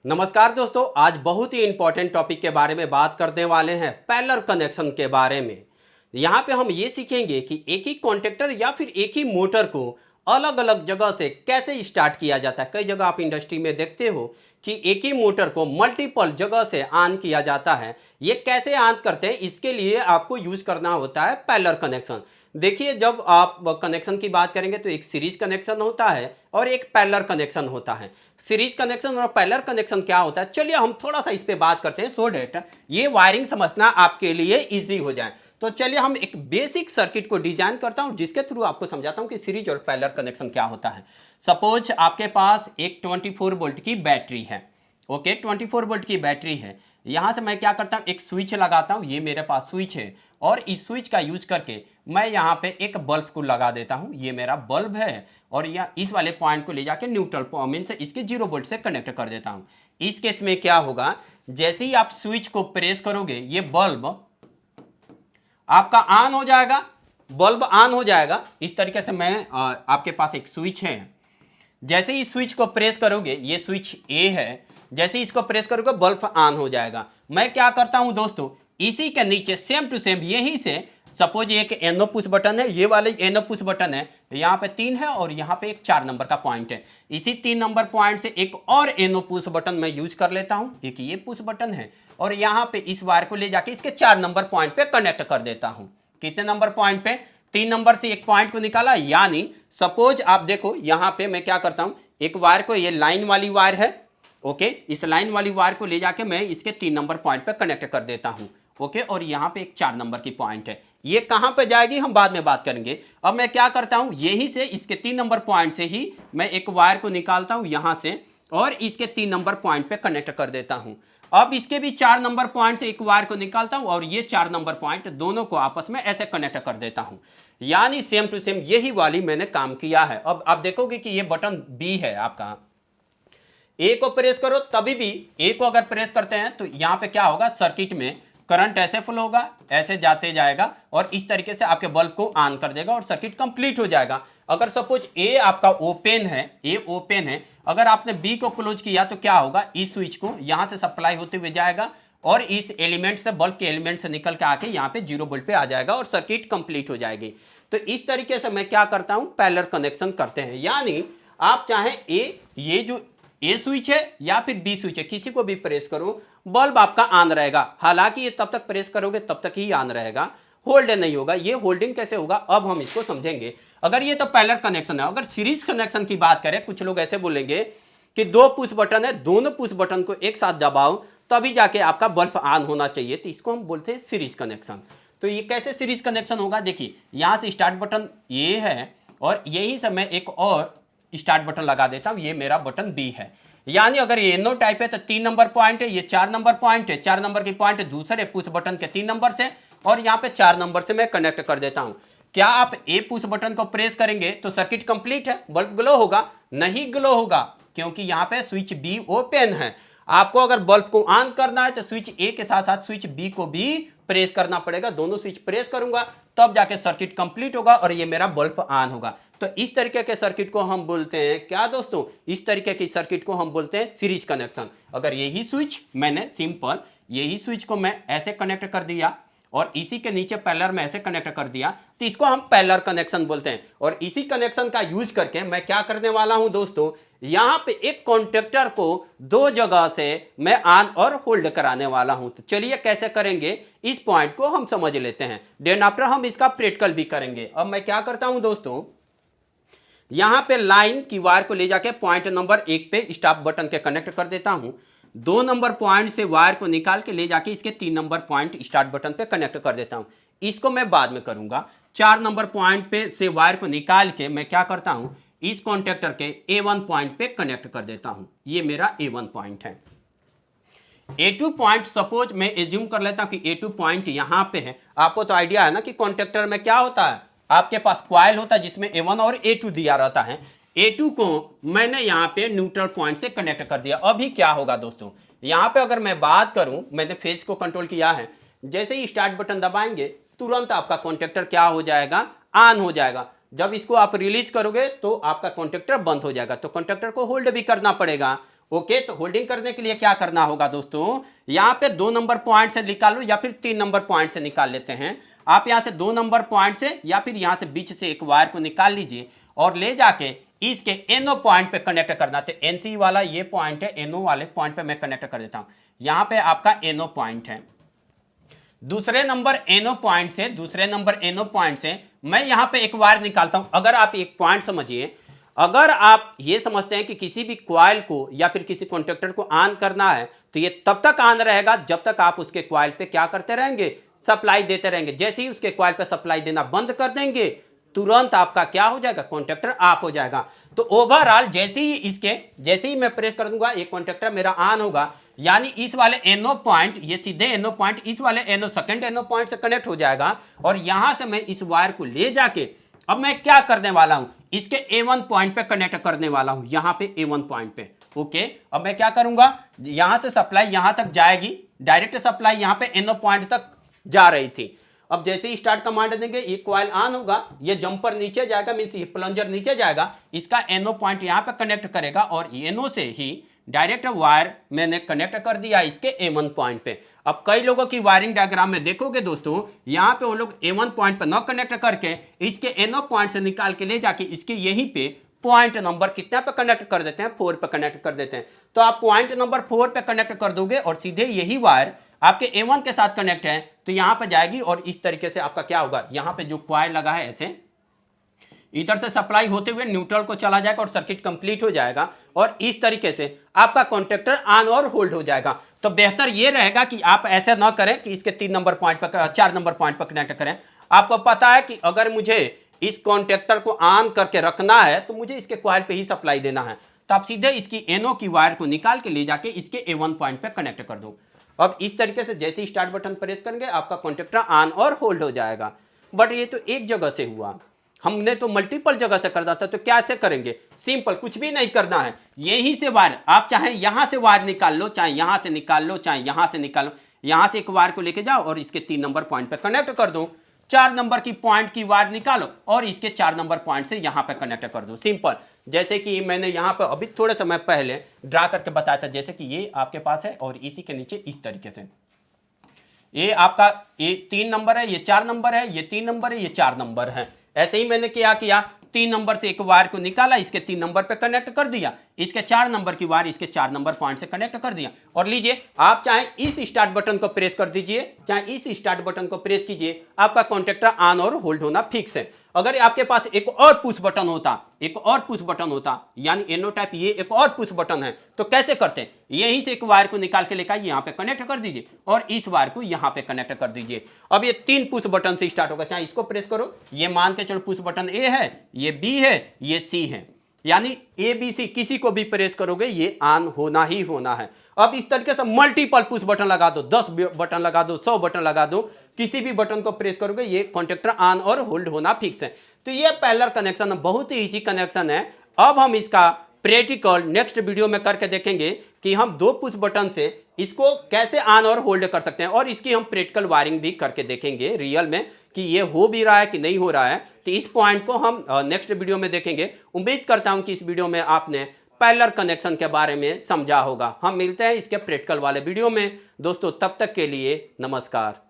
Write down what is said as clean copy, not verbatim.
नमस्कार दोस्तों, आज बहुत ही इंपॉर्टेंट टॉपिक के बारे में बात करने वाले हैं, पैरेलल कनेक्शन के बारे में। यहाँ पे हम ये सीखेंगे कि एक ही कॉन्टेक्टर या फिर एक ही मोटर को अलग अलग जगह से कैसे स्टार्ट किया जाता है। कई जगह आप इंडस्ट्री में देखते हो कि एक ही मोटर को मल्टीपल जगह से ऑन किया जाता है। ये कैसे ऑन करते हैं, इसके लिए आपको यूज करना होता है पैरेलल कनेक्शन। देखिए, जब आप कनेक्शन की बात करेंगे तो एक सीरीज कनेक्शन होता है और एक पैरेलल कनेक्शन होता है। सीरीज कनेक्शन और पैरेलल कनेक्शन क्या होता है, चलिए हम थोड़ा सा इस पे बात करते हैं सो डेट ये वायरिंग समझना आपके लिए इजी हो जाए। तो चलिए हम एक बेसिक सर्किट को डिजाइन करता हूं जिसके थ्रू आपको समझाता हूं कि सीरीज और पैरेलल कनेक्शन क्या होता है। सपोज आपके पास एक 24 वोल्ट की बैटरी है। ओके, 24 वोल्ट की बैटरी है। यहां से मैं क्या करता हूं, एक स्विच लगाता हूं। ये मेरे पास स्विच है और इस स्विच का यूज करके मैं यहां पे एक बल्ब को लगा देता हूं। ये मेरा बल्ब है और यह इस वाले पॉइंट को ले जाके न्यूट्रल मींस इसके 0 वोल्ट से कनेक्ट कर देता हूं। इस केस में क्या होगा, जैसे ही आप स्विच को प्रेस करोगे ये बल्ब आपका ऑन हो जाएगा। बल्ब ऑन हो जाएगा। इस तरीके से मैं आपके पास एक स्विच है। जैसे ही स्विच को प्रेस करोगे, ये स्विच ए है, जैसे ही इसको प्रेस करोगे बल्ब ऑन हो जाएगा। मैं क्या करता हूं दोस्तों, इसी के नीचे सेम टू सेम यहीं से सपोज एक एनो पुश बटन है, ये वाले एनो पुश बटन है, यहाँ पे 3 है और यहाँ पे एक 4 नंबर का पॉइंट है। इसी 3 नंबर पॉइंट से एक और एनो पुश बटन मैं यूज कर लेता हूं। एक ये पुश बटन है और यहाँ पे इस वायर को ले जाके इसके 4 नंबर पॉइंट पे कनेक्ट कर देता हूं। कितने नंबर पॉइंट पे? 3 नंबर से एक पॉइंट को निकाला। यानी सपोज आप देखो यहाँ पे मैं क्या करता हूं, एक वायर को, ये लाइन वाली वायर है, ओके, इस लाइन वाली वायर को ले जाके मैं इसके 3 नंबर पॉइंट पे कनेक्ट कर देता हूं। ओके, और यहाँ पे एक 4 नंबर की पॉइंट है। ये कहां पे जाएगी हम बाद में बात करेंगे। अब मैं क्या करता हूं, यहीं से इसके 3 नंबर पॉइंट से ही मैं एक वायर को निकालता हूं यहां से और इसके 3 नंबर पॉइंट पे कनेक्ट कर देता हूं। अब इसके भी 4 नंबर पॉइंट से एक वायर को निकालता हूं और ये 4 नंबर पॉइंट दोनों को आपस में ऐसे कनेक्ट कर देता हूं। यानी सेम टू सेम यही वाली मैंने काम किया है। अब आप देखोगे कि ये बटन बी है आपका। ए को प्रेस करो, तभी भी ए को अगर प्रेस करते हैं तो यहां पे क्या होगा, सर्किट में करंट ऐसे फ्लो होगा, ऐसे जाते जाएगा और इस तरीके से आपके बल्ब को ऑन कर देगा और सर्किट कंप्लीट हो जाएगा। अगर सपोज ए आपका ओपन है, ए ओपन है, अगर आपने बी को क्लोज किया तो क्या होगा, इस स्विच को यहां से सप्लाई होते हुए जाएगा और इस एलिमेंट से, बल्ब के एलिमेंट से निकल के आके यहाँ पे 0 वोल्ट पे आ जाएगा और सर्किट कंप्लीट हो जाएगी। तो इस तरीके से मैं क्या करता हूं, पैरेलल कनेक्शन करते हैं। यानी आप चाहे ये जो ए स्विच है या फिर बी स्विच है, किसी को भी प्रेस करो, बल्ब आपका ऑन रहेगा। हालांकि ये तब तक प्रेस करोगे तब तक ही ऑन रहेगा, होल्ड नहीं होगा। ये होल्डिंग कैसे होगा अब हम इसको समझेंगे। अगर ये तो पैरेलल कनेक्शन है। अगर सीरीज कनेक्शन की बात करें, कुछ लोग ऐसे बोलेंगे कि 2 पुश बटन है, दोनों पुश बटन को एक साथ दबाओ तभी जाके आपका बल्ब ऑन होना चाहिए, तो इसको हम बोलते हैं सीरीज कनेक्शन। तो ये कैसे सीरीज कनेक्शन होगा, देखिए यहां से स्टार्ट बटन ये है और यही से मैं एक और स्टार्ट बटन लगा देता हूं, ये मेरा बटन बी है। यानी अगर ये नो टाइप है तो 3 नंबर पॉइंट है, ये 4 नंबर पॉइंट है, 4 नंबर की पॉइंट दूसरे पुश बटन के 3 नंबर से और यहाँ पे 4 नंबर से मैं कनेक्ट कर देता हूं। क्या आप ए पुश बटन को प्रेस करेंगे तो सर्किट कंप्लीट है, बल्ब ग्लो होगा? नहीं ग्लो होगा, क्योंकि यहाँ पे स्विच बी ओपन है। आपको अगर बल्ब को ऑन करना है तो स्विच ए के साथ साथ स्विच बी को भी प्रेस करना पड़ेगा। दोनों स्विच प्रेस करूंगा तब जाके सर्किट कंप्लीट होगा और ये मेरा बल्ब ऑन होगा। तो इस तरीके के सर्किट को हम बोलते हैं क्या दोस्तों, इस तरीके की सर्किट को हम बोलते हैं सीरीज कनेक्शन। अगर यही स्विच मैंने सिंपल यही स्विच को मैं ऐसे कनेक्ट कर दिया और इसी के नीचे पैरेलल में ऐसे कनेक्ट कर दिया तो इसको हम पैरेलल कनेक्शन बोलते हैं। और इसी कनेक्शन का यूज करके मैं क्या करने वाला हूं दोस्तों, यहां पे एक कॉन्टेक्टर को 2 जगह से मैं ऑन और होल्ड कराने वाला हूं। तो चलिए कैसे करेंगे इस पॉइंट को हम समझ लेते हैं, देन आफ्टर हम इसका प्रैक्टिकल भी करेंगे। अब मैं क्या करता हूं दोस्तों, यहां पे लाइन की वायर को ले जाके पॉइंट नंबर 1 पे स्टॉप बटन के कनेक्ट कर देता हूं। 2 नंबर पॉइंट से वायर को निकाल के ले जाके इसके 3 नंबर पॉइंट स्टार्ट बटन पे कनेक्ट कर देता हूं। इसको मैं बाद में करूंगा। 4 नंबर पॉइंट पे से वायर को निकाल के मैं क्या करता हूं, इस कॉन्टेक्टर के A1 पॉइंट पे कनेक्ट कर देता हूं। ये मेरा A1 पॉइंट है। A2 पॉइंट सपोज मैं एज्यूम कर लेता हूं कि A2 पॉइंट यहां पे है। आपको तो आइडिया है ना कि कॉन्टेक्टर में क्या होता है, आपके पास कॉइल होता है जिसमें A1 और A2 दिया रहता है। A2 को मैंने यहां पे न्यूट्रल पॉइंट से कनेक्ट कर दिया। अभी क्या होगा दोस्तों, यहां पे अगर मैं बात करूं, मैंने फेज को कंट्रोल किया है, जैसे ही स्टार्ट बटन दबाएंगे तुरंत आपका कॉन्टेक्टर क्या हो जाएगा, ऑन हो जाएगा। जब इसको आप रिलीज करोगे तो आपका कॉन्टेक्टर बंद हो जाएगा। तो कॉन्टेक्टर को होल्ड भी करना पड़ेगा ओके, तो होल्डिंग करने के लिए क्या करना होगा दोस्तों, यहां पे 2 नंबर पॉइंट से निकालो या फिर 3 नंबर पॉइंट से निकाल लेते हैं। आप यहां से 2 नंबर पॉइंट से या फिर यहां से बीच से एक वायर को निकाल लीजिए और ले जाके इसके एनओ पॉइंट पे कनेक्ट करना। तो एनसी वाला ये पॉइंट है, एनओ वाले पॉइंट पे मैं कनेक्ट कर देता हूं। यहां पे आपका एनओ पॉइंट है। दूसरे नंबर एनओ पॉइंट से मैं यहां पे एक वायर निकालता हूं। अगर आप एक पॉइंट समझिए, अगर आप ये समझते हैं कि किसी भी कॉइल को या फिर किसी कॉन्टेक्टर को ऑन करना है तो ये तब तक ऑन रहेगा जब तक आप उसके कॉइल पे क्या करते रहेंगे, सप्लाई देते रहेंगे। जैसे ही उसके कॉइल पे सप्लाई देना बंद कर देंगे तुरंत आपका क्या हो जाएगा, कॉन्टेक्टर ऑफ हो जाएगा। तो ओवरऑल जैसे ही मैं प्रेस कर दूंगा ये कॉन्टेक्टर मेरा ऑन होगा, यानी इस वाले एनओ पॉइंट, ये सीधे एनओ पॉइंट इस वाले एनओ सेकंड एनओ पॉइंट से कनेक्ट हो जाएगा। और यहां से मैं इस वायर को ले जाके अब मैं क्या करने वाला हूं, इसके A1 पॉइंट पे कनेक्ट करने वाला हूं, यहां पे A1 पॉइंट पे। ओके, अब मैं क्या करूंगा, यहां से सप्लाई यहां तक जाएगी, डायरेक्ट सप्लाई यहां पे एनओ पॉइंट तक जा रही थी। अब जैसे ही स्टार्ट कमांड देंगे ये कॉइल ऑन होगा, ये जंपर नीचे जाएगा, मींस ये प्लंजर नीचे जाएगा, इसका एनओ पॉइंट यहां पे कनेक्ट करेगा और एनओ से ही डायरेक्ट वायर मैंने कनेक्ट कर दिया इसके A1 पॉइंट पे। अब कई लोगों की वायरिंग डायग्राम में देखोगे दोस्तों, यहां पे वो लोग A1 पॉइंट पे न कनेक्ट करके इसके एनओ पॉइंट से निकाल के ले जाके इसके यहीं पे पॉइंट नंबर कितना पे कनेक्ट कर देते हैं, 4 पे कनेक्ट कर देते हैं। तो आप पॉइंट नंबर 4 पे कनेक्ट कर दोगे और सीधे यही वायर आपके A1 के साथ कनेक्ट है तो यहां पे जाएगी और इस तरीके से आपका क्या होगा, यहां पे जो कॉइल लगा है ऐसे इधर से सप्लाई होते हुए न्यूट्रल को चला जाएगा और सर्किट कंप्लीट हो जाएगा और इस तरीके से आपका कॉन्टेक्टर ऑन और होल्ड हो जाएगा। तो बेहतर यह रहेगा कि आप ऐसे ना करें कि इसके 3 नंबर पॉइंट पर 4 नंबर पॉइंट पर कनेक्ट करें। आपको पता है कि अगर मुझे इस कॉन्टेक्टर को ऑन करके रखना है तो मुझे इसके कॉइल पे ही सप्लाई देना है, तो आप सीधे इसकी एनओ की वायर को निकाल के ले जाके इसके A1 पॉइंट पे कनेक्ट कर दो। अब इस तरीके से जैसे ही स्टार्ट बटन प्रेस करेंगे आपका कॉन्टेक्टर ऑन और होल्ड हो जाएगा। बट ये तो एक जगह से हुआ, हमने तो मल्टीपल जगह से करना था, तो कैसे करेंगे, सिंपल, कुछ भी नहीं करना है। यहीं से वायर आप चाहे यहां से वायर निकाल लो, चाहे यहां से निकाल लो, चाहे यहां से निकालो, यहां से एक वायर को लेके जाओ और इसके 3 नंबर पॉइंट पे कनेक्ट कर दो। 4 नंबर की पॉइंट की वायर निकालो और इसके 4 नंबर पॉइंट से यहां पे कनेक्ट कर दो, सिंपल। जैसे कि मैंने यहां पे अभी थोड़े समय पहले ड्रा करके बताया था, जैसे कि ये आपके पास है और इसी के नीचे इस तरीके से ये आपका ये 3 नंबर है, ये 4 नंबर है, ये 3 नंबर है, ये 4 नंबर है। ऐसे ही मैंने क्या किया, 3 नंबर से एक वायर को निकाला, इसके 3 नंबर पे कनेक्ट कर दिया, इसके 4 नंबर की वायर इसके 4 नंबर पॉइंट से कनेक्ट कर दिया। और लीजिए आप चाहे इस स्टार्ट बटन को प्रेस कर दीजिए, चाहे इस स्टार्ट बटन को प्रेस कीजिए, आपका कॉन्टेक्टर ऑन और होल्ड होना फिक्स है। अगर आपके पास एक और पुश बटन होता, यानी एनो टाइप ये एक और पुश बटन है, तो कैसे करते हैं, यहीं से एक वायर को निकाल के लेकर यहां पे कनेक्ट कर दीजिए और इस वायर को यहां पे कनेक्ट कर दीजिए। अब ये 3 पुश बटन से स्टार्ट होगा, चाहे इसको प्रेस करो, ये मान के चलो पुश बटन ए है, ये बी है, ये सी है, यानी ए बी सी किसी को भी प्रेस करोगे ये ऑन होना ही होना है। अब इस तरीके से मल्टीपल पुश बटन लगा दो, 10 बटन लगा दो, 100 बटन लगा दो, किसी भी बटन को प्रेस करोगे ये कॉन्टेक्टर ऑन और होल्ड होना फिक्स है। तो ये पैरेलल कनेक्शन बहुत ही इजी कनेक्शन है। अब हम इसका प्रैक्टिकल नेक्स्ट वीडियो में करके देखेंगे कि हम 2 पुश बटन से इसको कैसे ऑन और होल्ड कर सकते हैं और इसकी हम प्रैक्टिकल वायरिंग भी करके देखेंगे रियल में कि ये हो भी रहा है कि नहीं हो रहा है। तो इस पॉइंट को हम नेक्स्ट वीडियो में देखेंगे। उम्मीद करता हूं कि इस वीडियो में आपने पैरेलल कनेक्शन के बारे में समझा होगा। हम मिलते हैं इसके प्रैक्टिकल वाले वीडियो में दोस्तों, तब तक के लिए नमस्कार।